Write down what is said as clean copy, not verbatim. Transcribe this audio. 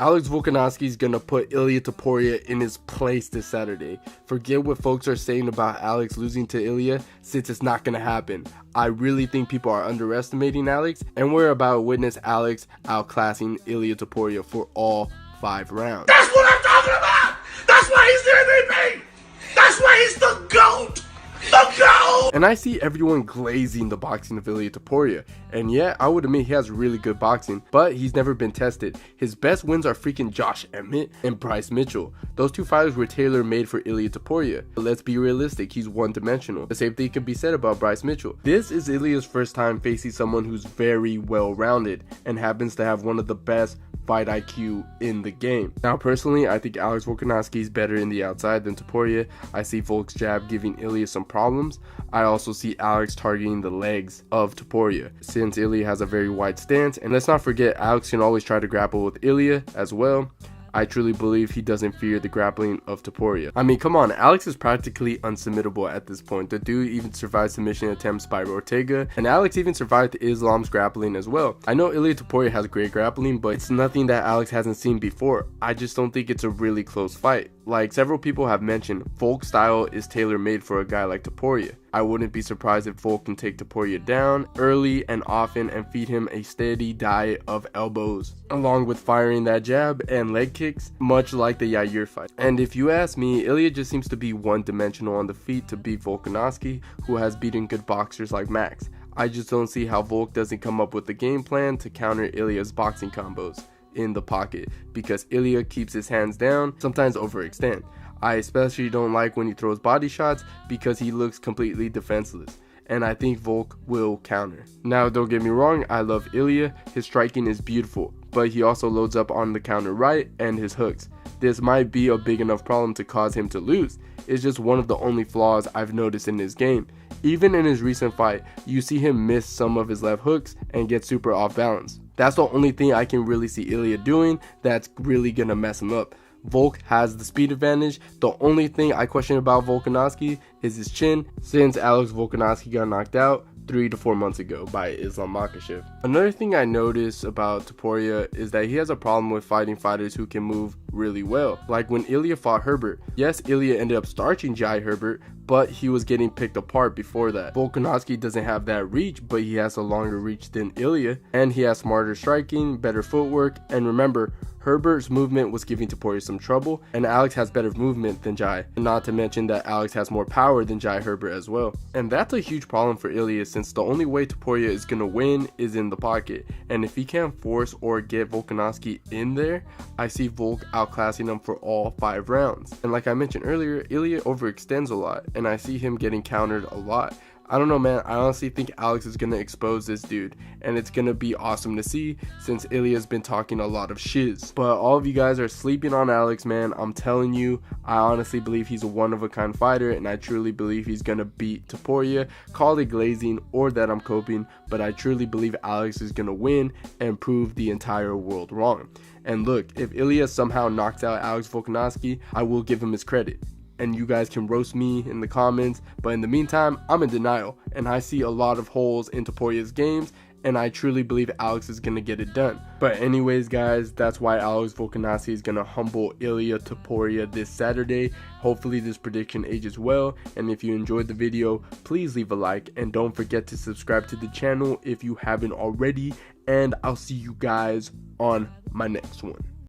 Alex Volkanovski is going to put Ilia Topuria in his place this Saturday. Forget what folks are saying about Alex losing to Ilia, since it's not going to happen. I really think people are underestimating Alex, and we're about to witness Alex outclassing Ilia Topuria for all 5 rounds. That's what I'm talking about! That's why he's the MVP! That's why he's the GOAT! The GOAT! And I see everyone glazing the boxing of Ilia Topuria. And yeah, I would admit he has really good boxing, but he's never been tested. His best wins are freaking Josh Emmett and Bryce Mitchell. Those 2 fighters were tailor-made for Ilia Topuria. But let's be realistic, he's one-dimensional. The same thing could be said about Bryce Mitchell. This is Ilia's first time facing someone who's very well-rounded and happens to have one of the best fight IQ in the game. Now personally, I think Alex Volkanovski is better in the outside than Topuria. I see Volk's jab giving Ilia some problems. I also see Alex targeting the legs of Topuria, since Ilia has a very wide stance. And let's not forget, Alex can always try to grapple with Ilia as well. I truly believe he doesn't fear the grappling of Topuria. I mean, come on, Alex is practically unsubmittable at this point. The dude even survived submission attempts by Ortega, and Alex even survived Islam's grappling as well. I know Ilia Topuria has great grappling, but it's nothing that Alex hasn't seen before. I just don't think it's a really close fight. Like several people have mentioned, Volk's style is tailor-made for a guy like Topuria. I wouldn't be surprised if Volk can take Topuria down early and often and feed him a steady diet of elbows, along with firing that jab and leg kicks, much like the Yair fight. And if you ask me, Ilia just seems to be one-dimensional on the feet to beat Volkanovski, who has beaten good boxers like Max. I just don't see how Volk doesn't come up with a game plan to counter Ilia's boxing combos in the pocket, because Ilia keeps his hands down, sometimes overextend. I especially don't like when he throws body shots because he looks completely defenseless, and I think Volk will counter. Now don't get me wrong, I love Ilia, his striking is beautiful, but he also loads up on the counter right and his hooks. This might be a big enough problem to cause him to lose. It's just one of the only flaws I've noticed in his game. Even in his recent fight, you see him miss some of his left hooks and get super off balance. That's the only thing I can really see Ilia doing that's really gonna mess him up. Volk has the speed advantage. The only thing I question about Volkanovski is his chin, since Alex Volkanovski got knocked out 3 to 4 months ago by Islam Makhachev. Another thing I noticed about Topuria is that he has a problem with fighting fighters who can move really well. Like when Ilia fought Herbert. Yes, Ilia ended up starching Jai Herbert, but he was getting picked apart before that. Volkanovski doesn't have that reach, but he has a longer reach than Ilia, and he has smarter striking, better footwork, and remember, Herbert's movement was giving Topuria some trouble, and Alex has better movement than Jai. Not to mention that Alex has more power than Jai Herbert as well. And that's a huge problem for Ilia, since the only way Topuria is going to win is in the pocket. And if he can't force or get Volkanovski in there, I see Volk outclassing him for all 5 rounds. And like I mentioned earlier, Ilia overextends a lot, and I see him getting countered a lot. I don't know, man. I honestly think Alex is going to expose this dude, and it's going to be awesome to see, since Ilia's been talking a lot of shiz. But all of you guys are sleeping on Alex, man. I'm telling you, I honestly believe he's a one-of-a-kind fighter, and I truly believe he's going to beat Topuria. Call it glazing or that I'm coping, but I truly believe Alex is going to win and prove the entire world wrong. And look, if Ilia somehow knocks out Alex Volkanovski, I will give him his credit. And you guys can roast me in the comments, but in the meantime, I'm in denial, and I see a lot of holes in Topuria's games, and I truly believe Alex is going to get it done. But anyways, guys, that's why Alex Volkanovski is going to humble Ilia Topuria this Saturday. Hopefully this prediction ages well, and if you enjoyed the video, please leave a like, and don't forget to subscribe to the channel if you haven't already, and I'll see you guys on my next one.